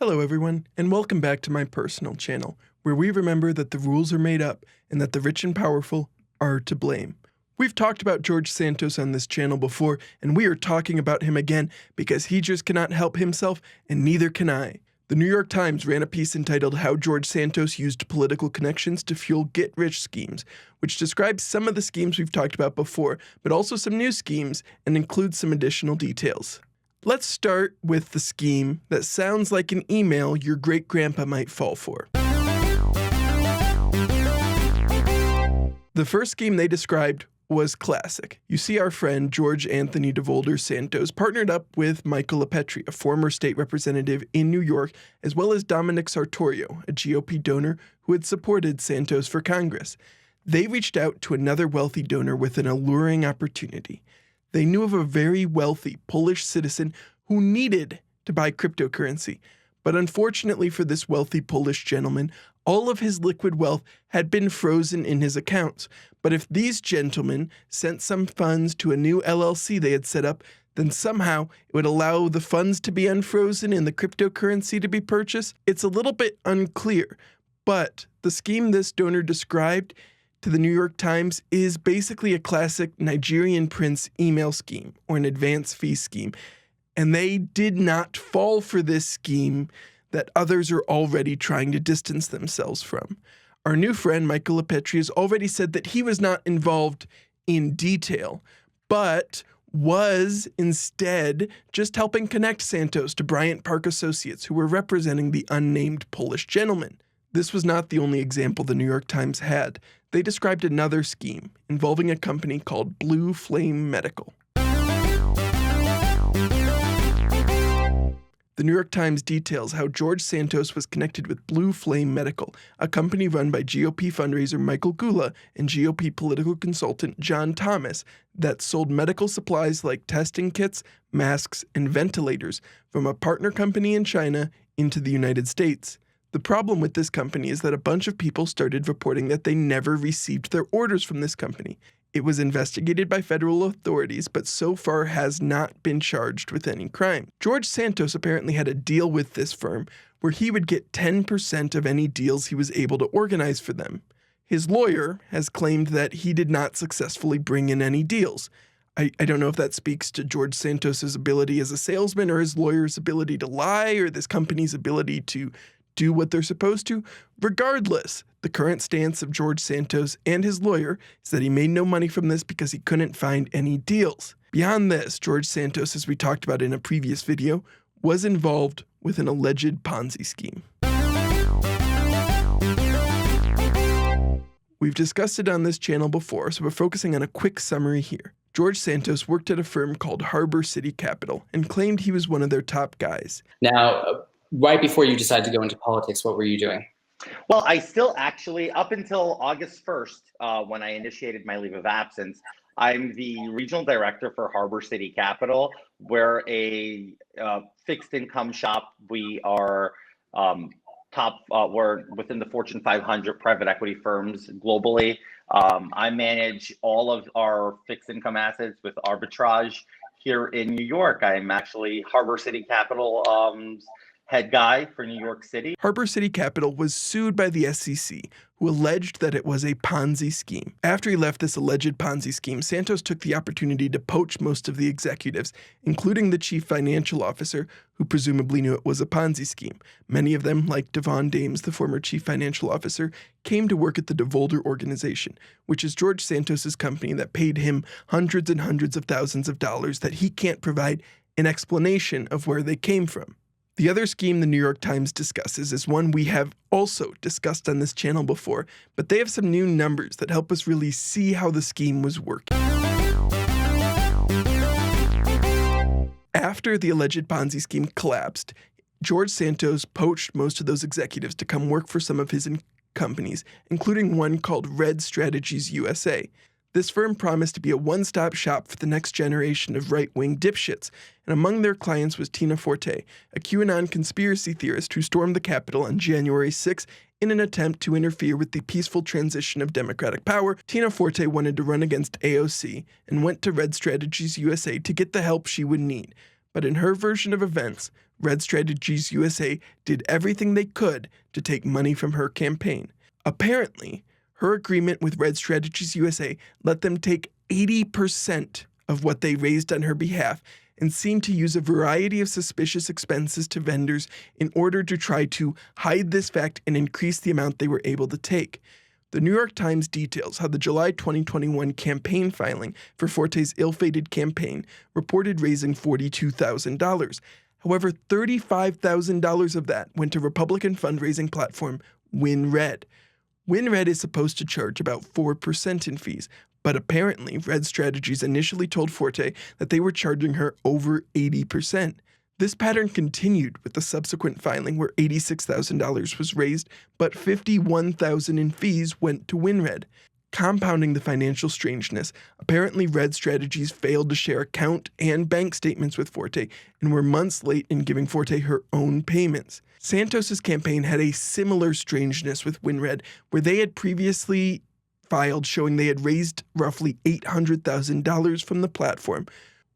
Hello everyone, and welcome back to my personal channel, where we remember that the rules are made up and that the rich and powerful are to blame. We've talked about George Santos on this channel before, and we are talking about him again because he just cannot help himself, and neither can I. The New York Times ran a piece entitled How George Santos Used Political Connections to Fuel Get-Rich Schemes, which describes some of the schemes we've talked about before, but also some new schemes and includes some additional details. Let's start with the scheme that sounds like an email your great-grandpa might fall for. The first scheme they described was classic. You see, our friend George Anthony DeVolder Santos partnered up with Michael LaPetrie, a former state representative in New York, as well as Dominic Sartorio, a GOP donor who had supported Santos for Congress. They reached out to another wealthy donor with an alluring opportunity. They knew of a very wealthy Polish citizen who needed to buy cryptocurrency. But unfortunately for this wealthy Polish gentleman, all of his liquid wealth had been frozen in his accounts. But if these gentlemen sent some funds to a new LLC they had set up, then somehow it would allow the funds to be unfrozen and the cryptocurrency to be purchased. It's a little bit unclear, but the scheme this donor described to the New York Times is basically a classic Nigerian prince email scheme or an advance fee scheme. And they did not fall for this scheme that others are already trying to distance themselves from. Our new friend Michael LaPetrie has already said that he was not involved in detail, but was instead just helping connect Santos to Bryant Park Associates, who were representing the unnamed Polish gentleman. This was not the only example the New York Times had. They described another scheme involving a company called Blue Flame Medical. The New York Times details how George Santos was connected with Blue Flame Medical, a company run by GOP fundraiser Michael Gula and GOP political consultant John Thomas that sold medical supplies like testing kits, masks, and ventilators from a partner company in China into the United States. The problem with this company is that a bunch of people started reporting that they never received their orders from this company. It was investigated by federal authorities, but so far has not been charged with any crime. George Santos apparently had a deal with this firm where he would get 10% of any deals he was able to organize for them. His lawyer has claimed that he did not successfully bring in any deals. I don't know if that speaks to George Santos's ability as a salesman or his lawyer's ability to lie or this company's ability to do what they're supposed to. Regardless, the current stance of George Santos and his lawyer is that he made no money from this because he couldn't find any deals. Beyond this, George Santos, as we talked about in a previous video, was involved with an alleged Ponzi scheme. We've discussed it on this channel before, so we're focusing on a quick summary here. George Santos worked at a firm called Harbor City Capital and claimed he was one of their top guys. Now, right before you decided to go into politics, what were you doing? Well, I still actually, up until August 1st, when I initiated my leave of absence, I'm the regional director for Harbor City Capital. We're a fixed income shop. We are we're within the Fortune 500 private equity firms globally. I manage all of our fixed income assets with arbitrage here in New York. I'm actually Harbor City Capital head guy for New York City. Harbor City Capital was sued by the SEC, who alleged that it was a Ponzi scheme. After he left this alleged Ponzi scheme, Santos took the opportunity to poach most of the executives, including the chief financial officer, who presumably knew it was a Ponzi scheme. Many of them, like Devon Dames, the former chief financial officer, came to work at the DeVolder organization, which is George Santos's company that paid him hundreds and hundreds of thousands of dollars that he can't provide an explanation of where they came from. The other scheme the New York Times discusses is one we have also discussed on this channel before, but they have some new numbers that help us really see how the scheme was working. After the alleged Ponzi scheme collapsed, George Santos poached most of those executives to come work for some of his companies, including one called Red Strategies USA. This firm promised to be a one-stop shop for the next generation of right-wing dipshits, and among their clients was Tina Forte, a QAnon conspiracy theorist who stormed the Capitol on January 6 in an attempt to interfere with the peaceful transition of democratic power. Tina Forte wanted to run against AOC and went to Red Strategies USA to get the help she would need. But in her version of events, Red Strategies USA did everything they could to take money from her campaign. Apparently, her agreement with Red Strategies USA let them take 80% of what they raised on her behalf and seemed to use a variety of suspicious expenses to vendors in order to try to hide this fact and increase the amount they were able to take. The New York Times details how the July 2021 campaign filing for Forte's ill-fated campaign reported raising $42,000. However, $35,000 of that went to Republican fundraising platform WinRed. WinRed is supposed to charge about 4% in fees, but apparently Red Strategies initially told Forte that they were charging her over 80%. This pattern continued with the subsequent filing where $86,000 was raised, but $51,000 in fees went to WinRed. Compounding the financial strangeness, apparently Red Strategies failed to share account and bank statements with Forte and were months late in giving Forte her own payments. Santos's campaign had a similar strangeness with WinRed, where they had previously filed showing they had raised roughly $800,000 from the platform,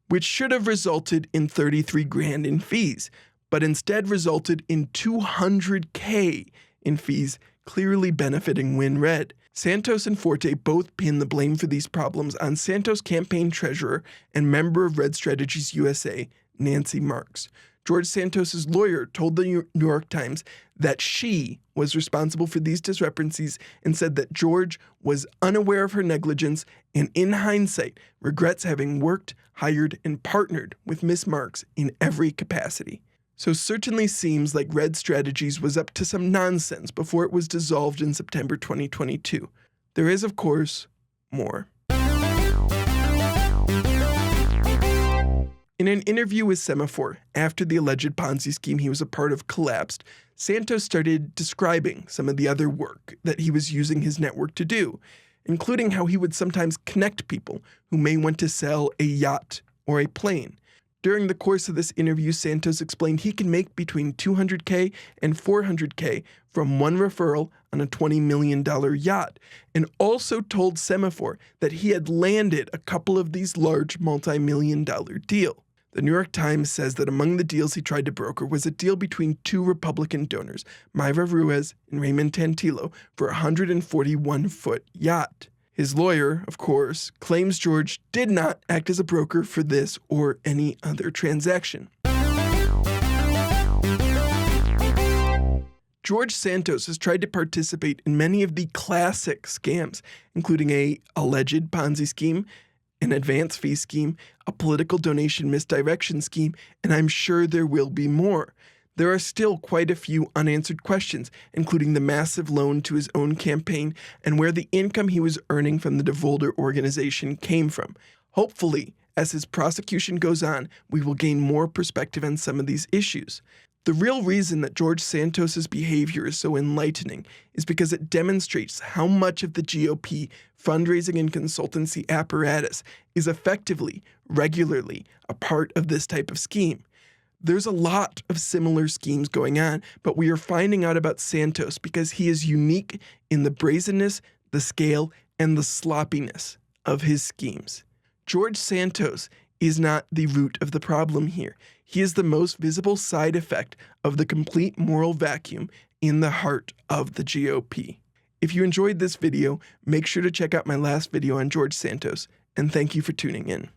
which should have resulted in $33,000 in fees, but instead resulted in $200,000 in fees, clearly benefiting WinRed. Santos and Forte both pinned the blame for these problems on Santos' campaign treasurer and member of Red Strategies USA, Nancy Marks. George Santos' lawyer told the New York Times that she was responsible for these discrepancies and said that George was unaware of her negligence and, in hindsight, regrets having worked, hired, and partnered with Miss Marks in every capacity. So certainly seems like Red Strategies was up to some nonsense before it was dissolved in September 2022. There is, of course, more. In an interview with Semaphore, after the alleged Ponzi scheme he was a part of collapsed, Santos started describing some of the other work that he was using his network to do, including how he would sometimes connect people who may want to sell a yacht or a plane. During the course of this interview, Santos explained he can make between $200,000 and $400,000 from one referral on a $20 million yacht, and also told Semaphore that he had landed a couple of these large multi-million-dollar deals. The New York Times says that among the deals he tried to broker was a deal between two Republican donors, Myra Ruiz and Raymond Tantillo, for a 141-foot yacht. His lawyer, of course, claims George did not act as a broker for this or any other transaction. George Santos has tried to participate in many of the classic scams, including an alleged Ponzi scheme, an advance fee scheme, a political donation misdirection scheme, and I'm sure there will be more. There are still quite a few unanswered questions, including the massive loan to his own campaign and where the income he was earning from the DeVolder organization came from. Hopefully, as his prosecution goes on, we will gain more perspective on some of these issues. The real reason that George Santos's behavior is so enlightening is because it demonstrates how much of the GOP fundraising and consultancy apparatus is effectively, regularly, a part of this type of scheme. There's a lot of similar schemes going on, but we are finding out about Santos because he is unique in the brazenness, the scale, and the sloppiness of his schemes. George Santos is not the root of the problem here. He is the most visible side effect of the complete moral vacuum in the heart of the GOP. If you enjoyed this video, make sure to check out my last video on George Santos, and thank you for tuning in.